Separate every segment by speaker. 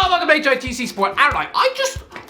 Speaker 1: Hello, welcome to HITC Sport. Alright,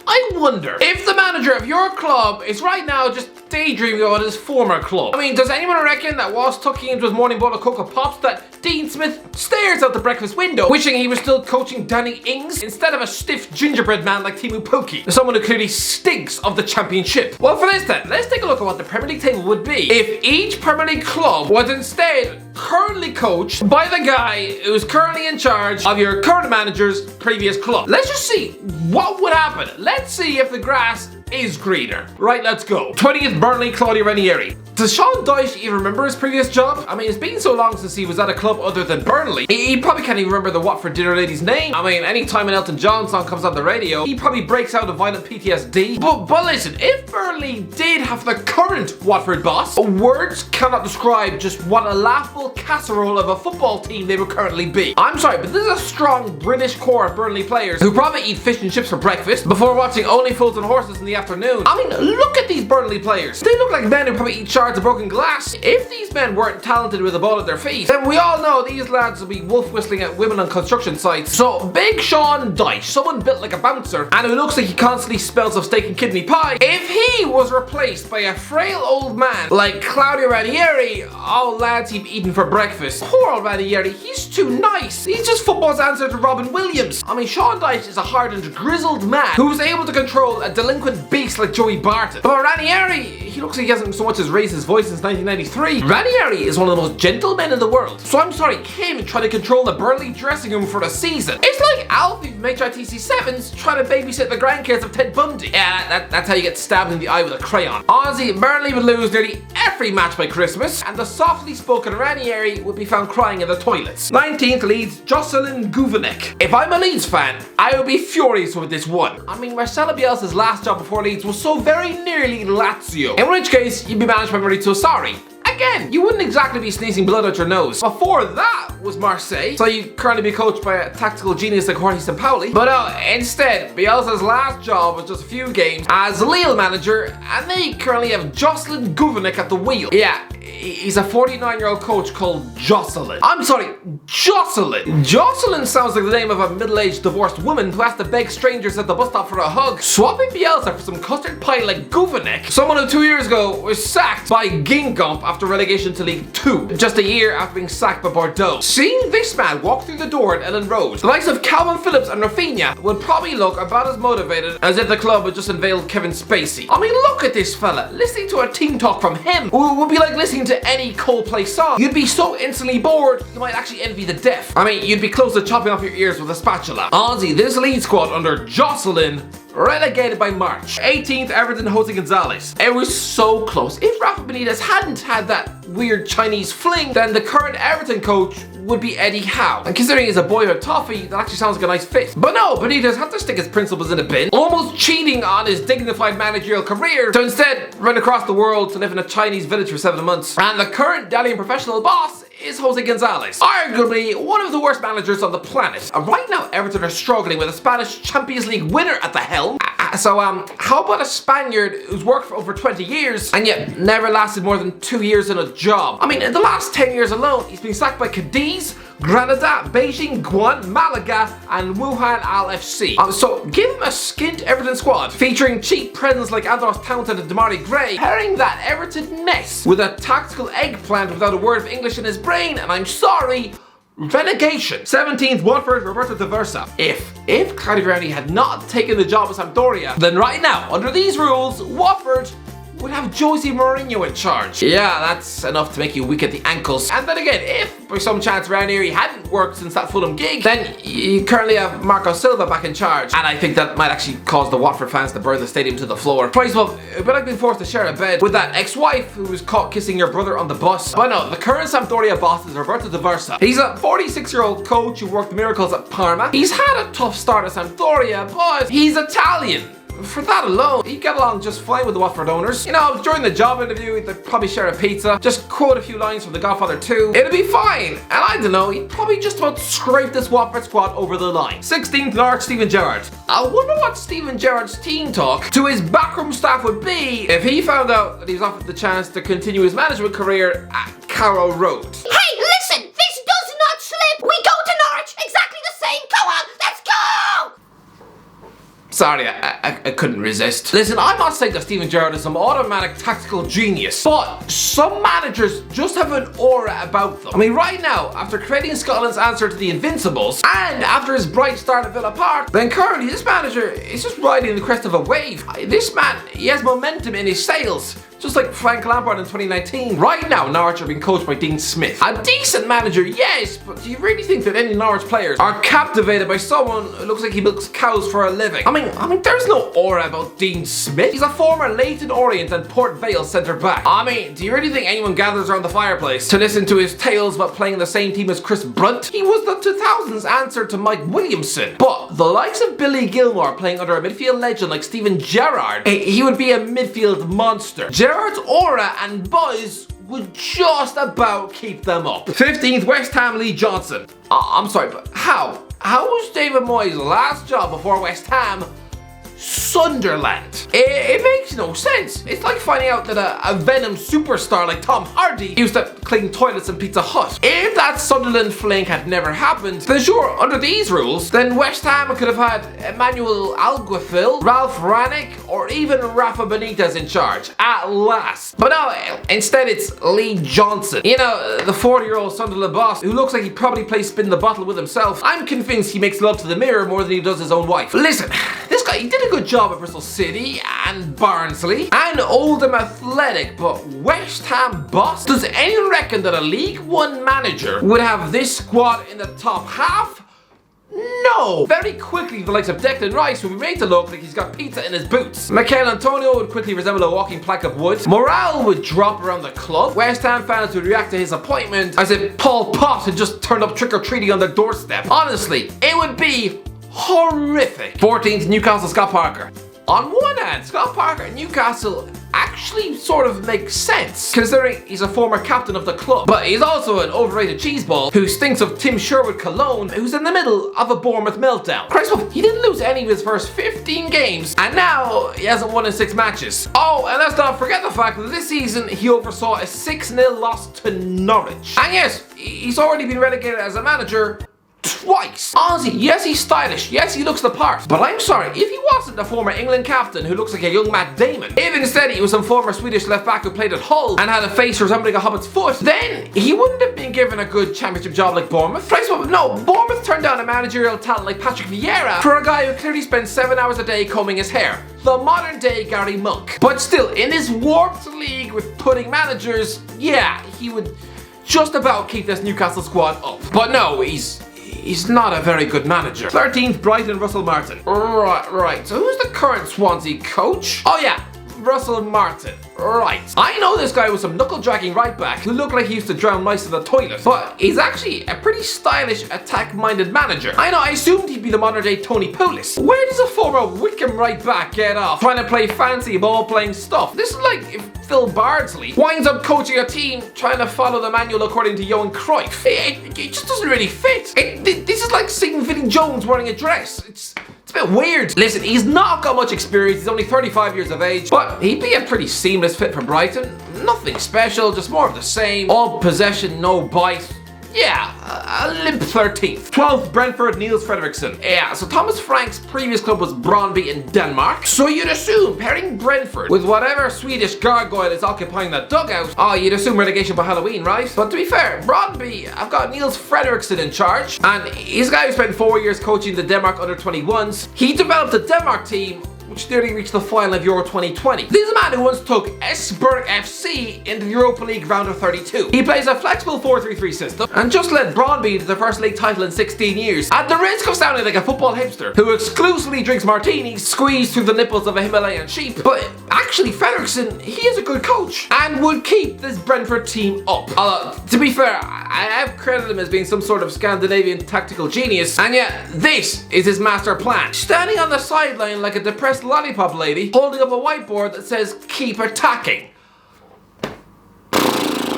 Speaker 1: I wonder if the manager of your club is right now just daydreaming about his former club. I mean, does anyone reckon that whilst tucking into his morning bowl of Cocoa Pops that Dean Smith stares out the breakfast window, wishing he was still coaching Danny Ings instead of a stiff gingerbread man like Timu Pukki, someone who clearly stinks of the championship? Well, for this then, let's take a look at what the Premier League table would be if each Premier League club was instead currently coached by the guy who's currently in charge of your current manager's previous club. Let's just see what would happen. Let's see if the grass is greener. Right, let's go. 20th Burnley, Claudio Ranieri. Does Sean Dyche even remember his previous job? I mean, it's been so long since he was at a club other than Burnley. He probably can't even remember the Watford dinner lady's name. I mean, anytime an Elton John song comes on the radio, he probably breaks out of violent PTSD. But listen, if Burnley did have the current Watford boss, words cannot describe just what a laughable casserole of a football team they would currently be. I'm sorry, but there's a strong British core of Burnley players who probably eat fish and chips for breakfast before watching Only Fools and Horses in the afternoon. I mean, look at these Burnley players. They look like men who probably eat shards of broken glass. If these men weren't talented with a ball at their feet, then we all know these lads will be wolf whistling at women on construction sites. So big Sean Dyche, someone built like a bouncer and who looks like he constantly smells of steak and kidney pie, if he was replaced by a frail old man like Claudio Ranieri, oh lads, he'd be eaten for breakfast. Poor old Ranieri, he's too nice. He's just football's answer to Robin Williams. I mean, Sean Dyche is a hardened, grizzled man who was able to control a delinquent beast like Joey Barton. But Ranieri, he looks like he hasn't so much as raised his voice since 1993. Ranieri is one of the most gentle men in the world. So I'm sorry, him trying to control the Burnley dressing room for a season. It's like Alfie from HITC 7's trying to babysit the grandkids of Ted Bundy. Yeah, that's how you get stabbed in the eye with a crayon. Honestly, Burnley would lose nearly every match by Christmas, and the softly spoken Ranieri would be found crying in the toilets. 19th Leeds, Jocelyn Gourvennec. If I'm a Leeds fan, I would be furious with this one. I mean, Marcelo Bielsa's last job before Leeds was so very nearly Lazio, in which case you'd be managed by Maurizio Sarri. Again, you wouldn't exactly be sneezing blood out your nose. Before that was Marseille, so you'd currently be coached by a tactical genius like Jorge Sampaoli. But instead, Bielsa's last job was just a few games as Lille manager, and they currently have Jocelyn Gourvennec at the wheel. Yeah, he's a 49-year-old coach called Jocelyn. I'm sorry, Jocelyn. Jocelyn sounds like the name of a middle-aged divorced woman who has to beg strangers at the bus stop for a hug. Swapping Bielsa for some custard pie like Gourvennec, someone who 2 years ago was sacked by Guingamp after relegation to League 2, just a year after being sacked by Bordeaux. Seeing this man walk through the door at Ellen Road, the likes of Calvin Phillips and Rafinha would probably look about as motivated as if the club had just unveiled Kevin Spacey. I mean, look at this fella. Listening to a team talk from him would be like listening to any Coldplay song. You'd be so instantly bored, you might actually envy the deaf. I mean, you'd be close to chopping off your ears with a spatula. Honestly, this lead squad under Jocelyn relegated by March. 18th, Everton, Jose Gonzalez. It was so close. If Rafa Benitez hadn't had that weird Chinese fling, then the current Everton coach would be Eddie Howe. And considering he's a boyhood toffee, that actually sounds like a nice fit. But no, Benitez had to stick his principles in a bin, almost cheating on his dignified managerial career to instead run across the world to live in a Chinese village for 7 months. And the current Italian professional boss is Jose Gonzalez, arguably one of the worst managers on the planet. And right now, Everton are struggling with a Spanish Champions League winner at the helm. So how about a Spaniard who's worked for over 20 years and yet never lasted more than 2 years in a job? I mean, in the last 10 years alone, he's been sacked by Cadiz, Granada, Beijing, Guan, Malaga, and Wuhan Al FC. So give him a skint Everton squad featuring cheap presents like Andros Townsend and Damari Gray, pairing that Everton mess with a tactical eggplant without a word of English in his brain, and I'm sorry, relegation. 17th, Watford, Roberto de Versa. If Claudio Ranieri had not taken the job of Sampdoria, then right now, under these rules, Watford would have Jose Mourinho in charge. Yeah, that's enough to make you weak at the ankles. And then again, if by some chance Ranieri hadn't worked since that Fulham gig, then you currently have Marco Silva back in charge. And I think that might actually cause the Watford fans to burn the stadium to the floor. Twice, well, it'd be like being forced to share a bed with that ex-wife who was caught kissing your brother on the bus. But no, the current Sampdoria boss is Roberto de Versa. He's a 46-year-old coach who worked miracles at Parma. He's had a tough start at Sampdoria, but he's Italian. For that alone, he'd get along just fine with the Watford owners. You know, during the job interview, they'd probably share a pizza, just quote a few lines from The Godfather 2. It'd be fine. And I don't know, he'd probably just about scrape this Watford squad over the line. 16th, Norwich, Steven Gerrard. I wonder what Steven Gerrard's team talk to his backroom staff would be if he found out that he was offered the chance to continue his management career at Carrow Road.
Speaker 2: Hey, listen, this does not slip. We go to Norwich, exactly the same. Go on, let's go!
Speaker 1: Sorry, I couldn't resist. Listen, I'm not saying that Steven Gerrard is some automatic tactical genius, but some managers just have an aura about them. I mean, right now, after creating Scotland's answer to the Invincibles, and after his bright start at Villa Park, then currently this manager is just riding the crest of a wave. This man, he has momentum in his sails. Just like Frank Lampard in 2019. Right now, Norwich are being coached by Dean Smith. A decent manager, yes, but do you really think that any Norwich players are captivated by someone who looks like he milks cows for a living? I mean, there's no aura about Dean Smith. He's a former Leyton Orient and Port Vale centre-back. I mean, do you really think anyone gathers around the fireplace to listen to his tales about playing the same team as Chris Brunt? He was the 2000s answer to Mike Williamson. But the likes of Billy Gilmore playing under a midfield legend like Steven Gerrard, he would be a midfield monster. Gerrard's aura and buzz would just about keep them up. 15th, West Ham, Lee Johnson. I'm sorry, but how? How was David Moyes' last job before West Ham Sunderland? It makes no sense. It's like finding out that a Venom superstar like Tom Hardy used to clean toilets in Pizza Hut. If that Sunderland fling had never happened, then sure, under these rules, then West Ham could have had Emmanuel Alguacil, Ralph Rangnick, or even Rafa Benitez in charge, at last. But no, instead it's Lee Johnson. You know, the 40-year-old Sunderland boss who looks like he probably plays spin the bottle with himself. I'm convinced he makes love to the mirror more than he does his own wife. Listen, this guy, he did a good job at Bristol City and Barnsley and Oldham Athletic, but West Ham boss? Does anyone reckon that a League One manager would have this squad in the top half? No! Very quickly, the likes of Declan Rice would be made to look like he's got pizza in his boots. Mikel Antonio would quickly resemble a walking plank of wood. Morale would drop around the club. West Ham fans would react to his appointment as if Paul Pot had just turned up trick-or-treating on their doorstep. Honestly, it would be horrific. 14th, Newcastle, Scott Parker. On one hand, Scott Parker at Newcastle actually sort of makes sense, considering he's a former captain of the club. But he's also an overrated cheeseball who stinks of Tim Sherwood cologne, who's in the middle of a Bournemouth meltdown. Christophe, he didn't lose any of his first 15 games, and now he hasn't won in 6 matches. Oh, and let's not forget the fact that this season he oversaw a 6-0 loss to Norwich. And yes, he's already been relegated as a manager twice. Honestly, yes, he's stylish, yes, he looks the part, but I'm sorry, if he wasn't a former England captain who looks like a young Matt Damon, if instead he was some former Swedish left back who played at Hull and had a face resembling a hobbit's foot, then he wouldn't have been given a good championship job like Bournemouth. No, Bournemouth turned down a managerial talent like Patrick Vieira for a guy who clearly spends 7 hours a day combing his hair. The modern day Gary Monk. But still, in this warped league with pudding managers, yeah, he would just about keep this Newcastle squad up. But no, he's not a very good manager. 13th, Brighton, Russell Martin. Right. So who's the current Swansea coach? Oh yeah, Russell Martin. Right. I know this guy was some knuckle-dragging right-back who looked like he used to drown mice in the toilet, but he's actually a pretty stylish, attack-minded manager. I assumed he'd be the modern-day Tony Pulis. Where does a former Wycombe right-back get off trying to play fancy ball-playing stuff? This is like if Phil Bardsley winds up coaching a team trying to follow the manual according to Johan Cruyff. It just doesn't really fit. This is like seeing Vinnie Jones wearing a dress. It's a bit weird. Listen, he's not got much experience, he's only 35 years of age, but he'd be a pretty seamless fit for Brighton. Nothing special, just more of the same. All possession, no bite. Yeah, a limp 13th. 12th, Brentford, Niels Frederiksen. Yeah, so Thomas Frank's previous club was Brøndby in Denmark. So you'd assume pairing Brentford with whatever Swedish gargoyle is occupying that dugout, you'd assume relegation by Halloween, right? But to be fair, Brøndby, I've got Niels Frederiksen in charge, and he's a guy who spent 4 years coaching the Denmark under-21s. He developed the Denmark team, which nearly reached the final of Euro 2020. This is a man who once took Esbjerg FC into the Europa League round of 32. He plays a flexible 4-3-3 system and just led Brøndby to their first league title in 16 years. At the risk of sounding like a football hipster who exclusively drinks martinis squeezed through the nipples of a Himalayan sheep, but actually Frederiksen, he is a good coach and would keep this Brentford team up. To be fair, I have credited him as being some sort of Scandinavian tactical genius, and yet this is his master plan. Standing on the sideline like a depressed lollipop lady, holding up a whiteboard that says, "Keep attacking."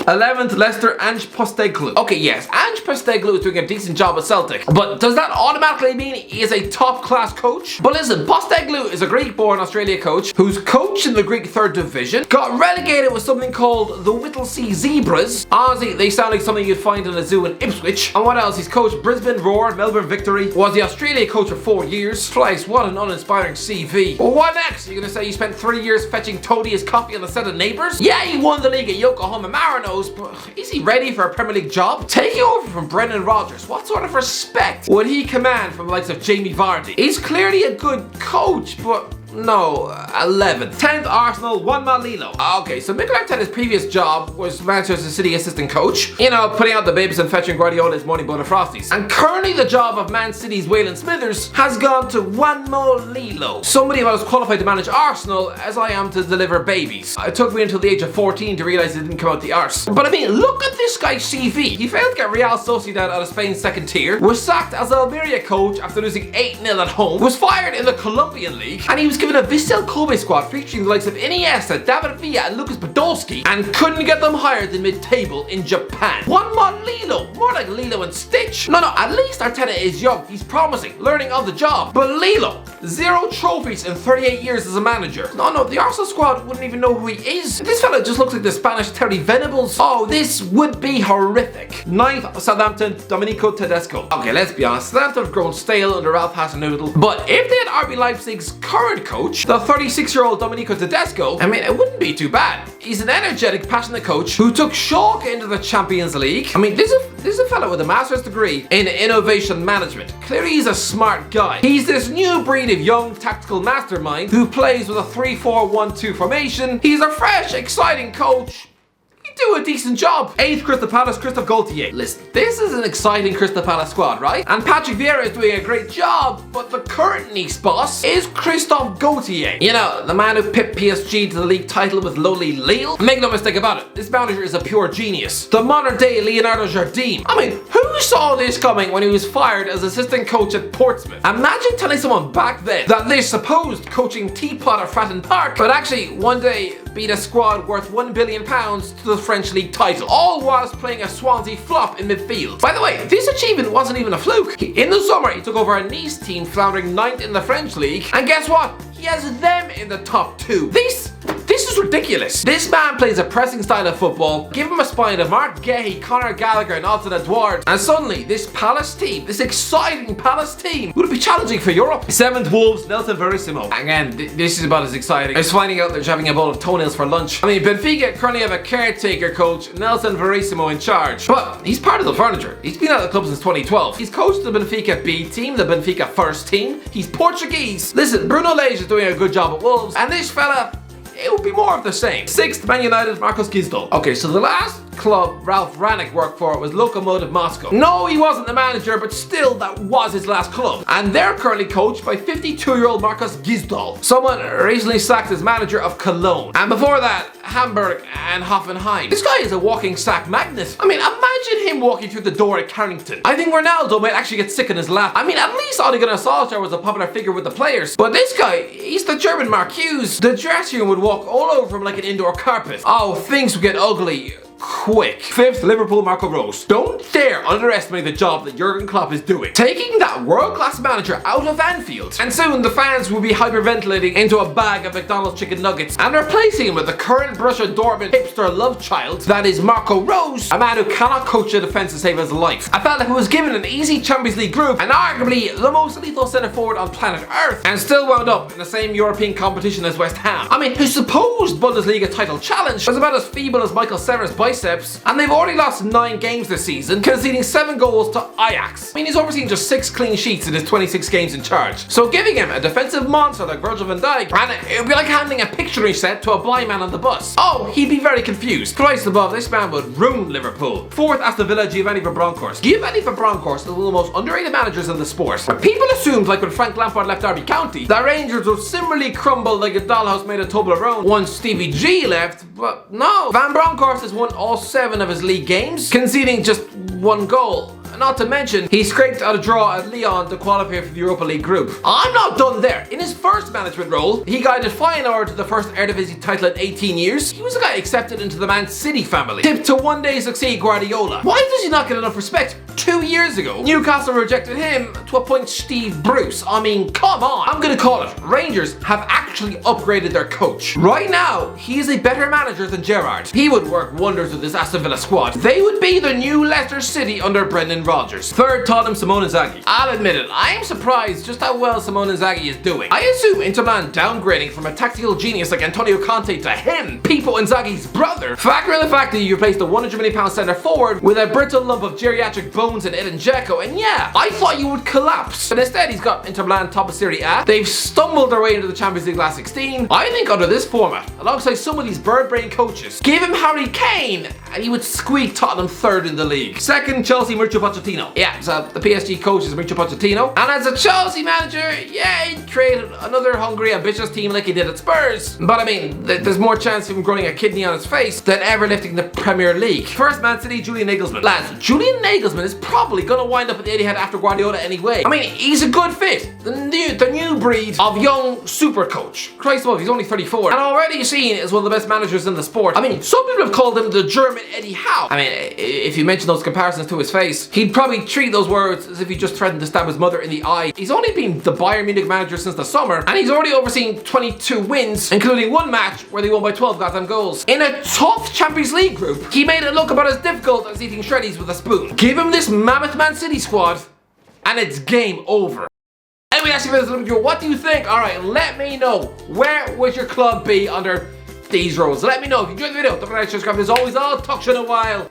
Speaker 1: 11th, Leicester, Ange Postecoglou. Okay, yes, Ange Postecoglou is doing a decent job at Celtic, but does that automatically mean he is a top-class coach? But listen, Postecoglou is a Greek-born Australia coach who's coached in the Greek 3rd Division, got relegated with something called the Whittlesea Zebras. Honestly, they sound like something you'd find in a zoo in Ipswich. And what else? He's coached Brisbane Roar, Melbourne Victory, was the Australia coach for 4 years. Christ, what an uninspiring CV. Well, what next? You're gonna say you spent 3 years fetching Toadie his coffee on the set of Neighbours? Yeah, he won the league at Yokohama Marinos, but is he ready for a Premier League job? Taking over from Brendan Rodgers, what sort of respect would he command from the likes of Jamie Vardy? He's clearly a good coach, but no, 11th. 10th, Arsenal, Juan Malilo. Okay, so Mikel Arteta's previous job was Manchester City assistant coach. You know, putting out the babes and fetching Guardiola's morning butter frosties. And currently the job of Man City's Waylon Smithers has gone to Juan Malilo. Somebody about as qualified to manage Arsenal as I am to deliver babies. It took me until the age of 14 to realise it didn't come out the arse. But I mean, look at this guy's CV. He failed to get Real Sociedad out of Spain's 2nd tier, was sacked as Almeria coach after losing 8-0 at home, was fired in the Colombian league, and he was given a Vissel Kobe squad featuring the likes of Iniesta, David Villa and Lucas Podolski, and couldn't get them higher than mid-table in Japan. One more Lilo, more like Lilo and Stitch. No, at least Arteta is young, he's promising, learning on the job. But Lilo, 0 trophies in 38 years as a manager. No, the Arsenal squad wouldn't even know who he is. This fella just looks like the Spanish Terry Venables. Oh, this would be horrific. 9th, Southampton, Domenico Tedesco. Okay, let's be honest, Southampton have grown stale under Ralph Hasenhüttl, but if they had RB Leipzig's current coach, the 36-year-old Domenico Tedesco, I mean, it wouldn't be too bad. He's an energetic, passionate coach who took Schalke into the Champions League. I mean, this is a fellow with a master's degree in innovation management. Clearly he's a smart guy. He's this new breed of young tactical mastermind who plays with a 3-4-1-2 formation. He's a fresh, exciting coach. Do a decent job. 8th, Crystal Palace, Christophe Galtier. Listen, this is an exciting Crystal Palace squad, right? And Patrick Vieira is doing a great job, but the current Nice boss is Christophe Galtier. You know, the man who pipped PSG to the league title with lowly Lille. Make no mistake about it, this manager is a pure genius. The modern day Leonardo Jardim. I mean, who saw this coming when he was fired as assistant coach at Portsmouth? Imagine telling someone back then that this supposed coaching teapot at Fratton Park would actually one day beat a squad worth £1 billion to the French league title, all whilst playing a Swansea flop in midfield. By the way, this achievement wasn't even a fluke. In the summer, he took over a Nice team floundering 9th in the French league, and guess what? He has them in the top 2. This is ridiculous. This man plays a pressing style of football. Give him a spine of Mark Gahey, Conor Gallagher and Alton Edouard, and suddenly this Palace team, this exciting Palace team, would be challenging for Europe. 7th, Wolves, Nelson Verissimo. Again, this is about as exciting as finding out they're having a bowl of toenails for lunch. I mean, Benfica currently have a caretaker coach, Nelson Verissimo, in charge, but he's part of the furniture. He's been at the club since 2012. He's coached the Benfica B team, the Benfica first team. He's Portuguese. Listen, Bruno Lage is doing a good job at Wolves, and this fella, it would be more of the same. 6th, Man United, Markus Gisdol. Okay, so the last club Ralph Rangnick worked for was Lokomotiv Moscow. No, he wasn't the manager, but still that was his last club. And they're currently coached by 52-year-old Markus Gisdol, someone recently sacked as manager of Cologne. And before that, Hamburg and Hoffenheim. This guy is a walking sack magnet. I mean, imagine him walking through the door at Carrington. I think Ronaldo might actually get sick in his lap. I mean, at least Ole Gunnar Solskjaer was a popular figure with the players. But this guy, he's the German Markus. The dressing room would walk all over him like an indoor carpet. Oh, things would get ugly quick. 5th, Liverpool, Marco Rose. Don't dare underestimate the job that Jurgen Klopp is doing, taking that world-class manager out of Anfield, and soon the fans will be hyperventilating into a bag of McDonald's chicken nuggets and replacing him with the current Borussia Dortmund hipster love child that is Marco Rose, a man who cannot coach a defence to save his life. A fella who was given an easy Champions League group and arguably the most lethal centre forward on planet Earth, and still wound up in the same European competition as West Ham. I mean, whose supposed Bundesliga title challenge was about as feeble as Michael Serra's biceps, and they've already lost 9 games this season, conceding 7 goals to Ajax. I mean, he's overseen just 6 clean sheets in his 26 games in charge. So giving him a defensive monster like Virgil van Dijk, and it would be like handing a Pictionary set to a blind man on the bus. Oh, he'd be very confused. Christ above, this man would ruin Liverpool. 4th, Aston Villa, Giovanni for Bronckhorst. Giovanni for Bronckhorst is one of the most underrated managers in the sport. People assumed, like when Frank Lampard left Derby County, that Rangers would similarly crumble like a dollhouse made of Toblerone once Stevie G left, but no. Van Bronckhorst has won all 7 of his league games, conceding just 1 goal. not to mention he scraped out a draw at Lyon to qualify for the Europa League group. I'm not done there. In his first management role, he guided Feyenoord to the first Eredivisie title in 18 years. He was a guy accepted into the Man City family, tipped to one day succeed Guardiola. Why does he not get enough respect? 2 years ago, Newcastle rejected him to appoint Steve Bruce. I mean, come on. I'm gonna call it. Rangers have actually upgraded their coach. Right now, he is a better manager than Gerrard. He would work wonders with this Aston Villa squad. They would be the new Leicester City under Brendan Rodgers. Third, Tottenham, Simone Inzaghi. I'll admit it, I am surprised just how well Simone Inzaghi is doing. I assume Inter Milan downgrading from a tactical genius like Antonio Conte to him, Pippo Inzaghi's brother. Factor in the fact that you replaced the £100 million centre forward with a brittle lump of geriatric bones and Edin Dzeko, and yeah, I thought you would collapse. But instead, he's got Inter Milan top of Serie A. They've stumbled their way into the Champions League last 16. I think under this format, alongside some of these bird brain coaches, give him Harry Kane and he would squeak Tottenham third in the league. Second, Chelsea, Mauricio Pochettino. Yeah, so the PSG coach is Mauricio Pochettino, and as a Chelsea manager, yeah, he created another hungry, ambitious team like he did at Spurs. But I mean, there's more chance of him growing a kidney on his face than ever lifting the Premier League. First, Man City, Julian Nagelsmann. Lads, Julian Nagelsmann is probably gonna wind up at the Etihad after Guardiola anyway. I mean, he's a good fit. The new breed of young super coach. Christ above, he's only 34. And already seen as one of the best managers in the sport. I mean, some people have called him the German Eddie Howe. I mean, if you mention those comparisons to his face, he'd probably treat those words as if he just threatened to stab his mother in the eye. He's only been the Bayern Munich manager since the summer, and he's already overseen 22 wins, including one match where they won by 12 goddamn goals. In a tough Champions League group, he made it look about as difficult as eating shreddies with a spoon. Give him this mammoth Man City squad, and it's game over. Anyway, that's it for this little video. What do you think? Alright, let me know. Where would your club be under these rules? Let me know. If you enjoyed the video, don't forget to subscribe. As always, I'll talk to you in a while.